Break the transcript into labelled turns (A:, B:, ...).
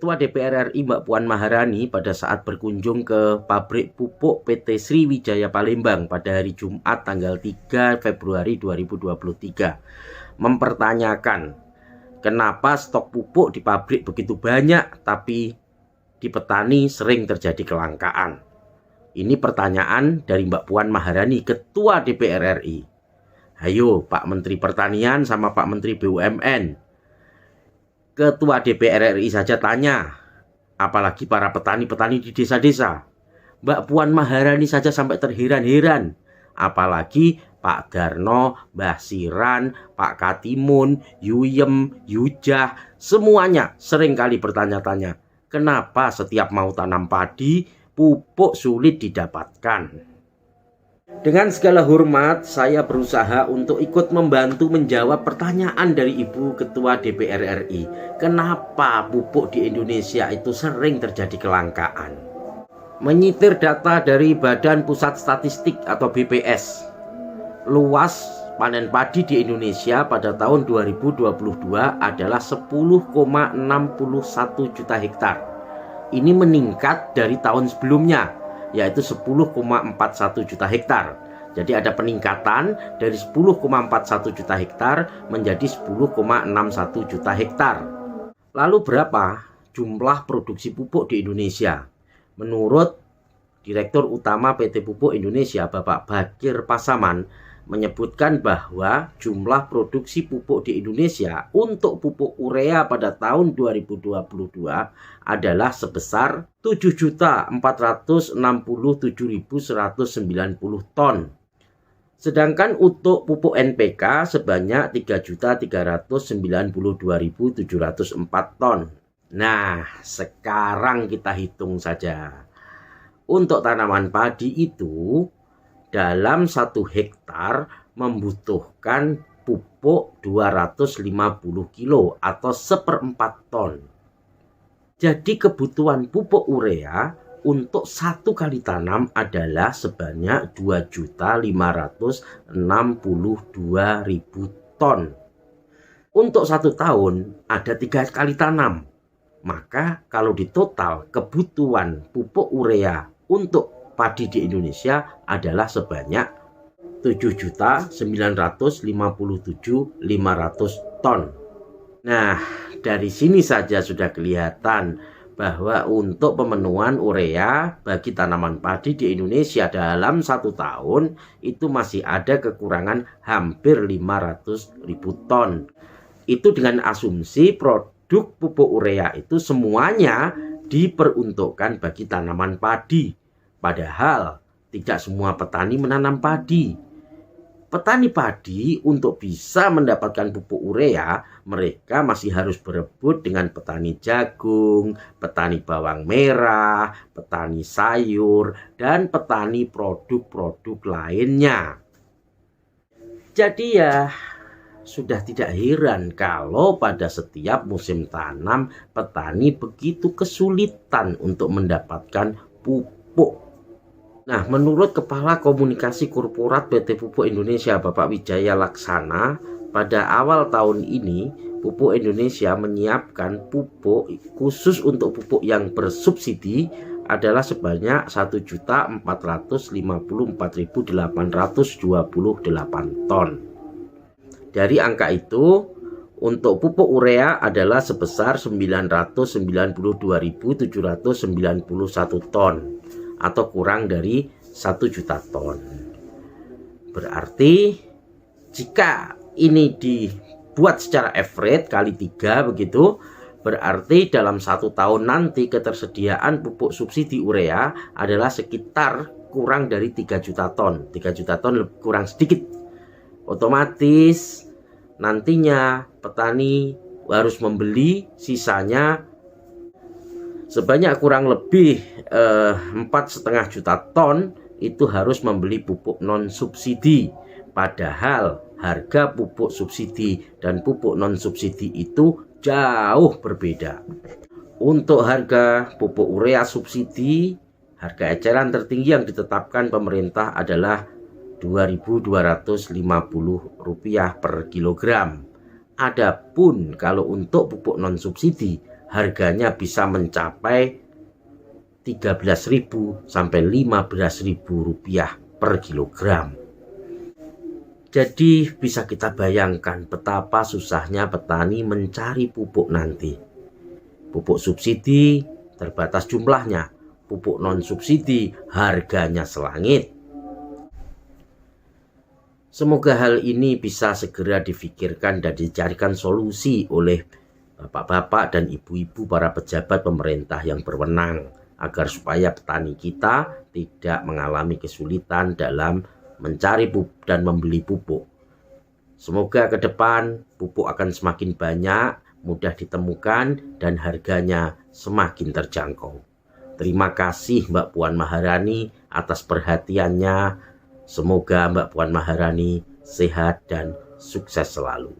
A: Ketua DPR RI Mbak Puan Maharani pada saat berkunjung ke pabrik pupuk PT Sriwijaya Palembang pada hari Jumat tanggal 3 Februari 2023 mempertanyakan kenapa stok pupuk di pabrik begitu banyak tapi di petani sering terjadi kelangkaan. Ini pertanyaan dari Mbak Puan Maharani, Ketua DPR RI. Hayo Pak Menteri Pertanian sama Pak Menteri BUMN, Ketua DPR RI saja tanya, apalagi para petani-petani di desa-desa. Mbak Puan Maharani saja sampai terheran-heran, apalagi Pak Darno, Mbah Siran, Pak Katimun, Yuyem, Yujah, semuanya sering kali bertanya-tanya, kenapa setiap mau tanam padi, pupuk sulit didapatkan. Dengan segala hormat, saya berusaha untuk ikut membantu menjawab pertanyaan dari Ibu Ketua DPR RI. Kenapa pupuk di Indonesia itu sering terjadi kelangkaan? Menyitir data dari Badan Pusat Statistik atau BPS, luas panen padi di Indonesia pada tahun 2022 adalah 10,61 juta hektar. Ini meningkat dari tahun sebelumnya, yaitu 10,41 juta hektar. Jadi ada peningkatan dari 10,41 juta hektar menjadi 10,61 juta hektar. Lalu berapa jumlah produksi pupuk di Indonesia? Menurut Direktur Utama PT Pupuk Indonesia, Bapak Bakir Pasaman, menyebutkan bahwa jumlah produksi pupuk di Indonesia untuk pupuk urea pada tahun 2022 adalah sebesar 7.467.190 ton. Sedangkan untuk pupuk NPK sebanyak 3.392.704 ton. Nah, sekarang kita hitung saja. Untuk tanaman padi itu dalam 1 hektar membutuhkan pupuk 250 kilo atau 1/4 ton. Jadi kebutuhan pupuk urea untuk 1 kali tanam adalah sebanyak 2.562.000 ton. Untuk 1 tahun ada 3 kali tanam. Maka kalau ditotal kebutuhan pupuk urea untuk padi di Indonesia adalah sebanyak 7.957.500 ton. Nah, dari sini saja sudah kelihatan bahwa untuk pemenuhan urea bagi tanaman padi di Indonesia dalam 1 tahun itu masih ada kekurangan hampir 500.000 ton. Itu dengan asumsi produk pupuk urea itu semuanya diperuntukkan bagi tanaman padi. Padahal tidak semua petani menanam padi. Petani padi untuk bisa mendapatkan pupuk urea, mereka masih harus berebut dengan petani jagung, petani bawang merah, petani sayur, dan petani produk-produk lainnya. Jadi ya, sudah tidak heran kalau pada setiap musim tanam petani begitu kesulitan untuk mendapatkan pupuk. Nah, menurut Kepala Komunikasi Korporat PT Pupuk Indonesia Bapak Wijaya Laksana, pada awal tahun ini Pupuk Indonesia menyiapkan pupuk khusus untuk pupuk yang bersubsidi adalah sebanyak 1.454.828 ton. Dari angka itu, untuk pupuk urea adalah sebesar 992.791 ton atau kurang dari 1 juta ton. Berarti jika ini dibuat secara average kali 3 begitu, berarti dalam 1 tahun nanti ketersediaan pupuk subsidi urea adalah sekitar kurang dari 3 juta ton. 3 juta ton kurang sedikit. Otomatis nantinya petani harus membeli sisanya sebanyak kurang lebih 4,5 juta ton itu harus membeli pupuk non subsidi. Padahal harga pupuk subsidi dan pupuk non subsidi itu jauh berbeda. Untuk harga pupuk urea subsidi, harga eceran tertinggi yang ditetapkan pemerintah adalah Rp2.250 per kilogram. Adapun kalau untuk pupuk non subsidi, harganya bisa mencapai 13.000 sampai 15.000 rupiah per kilogram. Jadi bisa kita bayangkan betapa susahnya petani mencari pupuk nanti. Pupuk subsidi terbatas jumlahnya, pupuk non subsidi harganya selangit. Semoga hal ini bisa segera difikirkan dan dicarikan solusi oleh bapak-bapak dan ibu-ibu para pejabat pemerintah yang berwenang, agar supaya petani kita tidak mengalami kesulitan dalam mencari pupuk dan membeli pupuk. Semoga ke depan pupuk akan semakin banyak, mudah ditemukan, dan harganya semakin terjangkau. Terima kasih Mbak Puan Maharani atas perhatiannya. Semoga Mbak Puan Maharani sehat dan sukses selalu.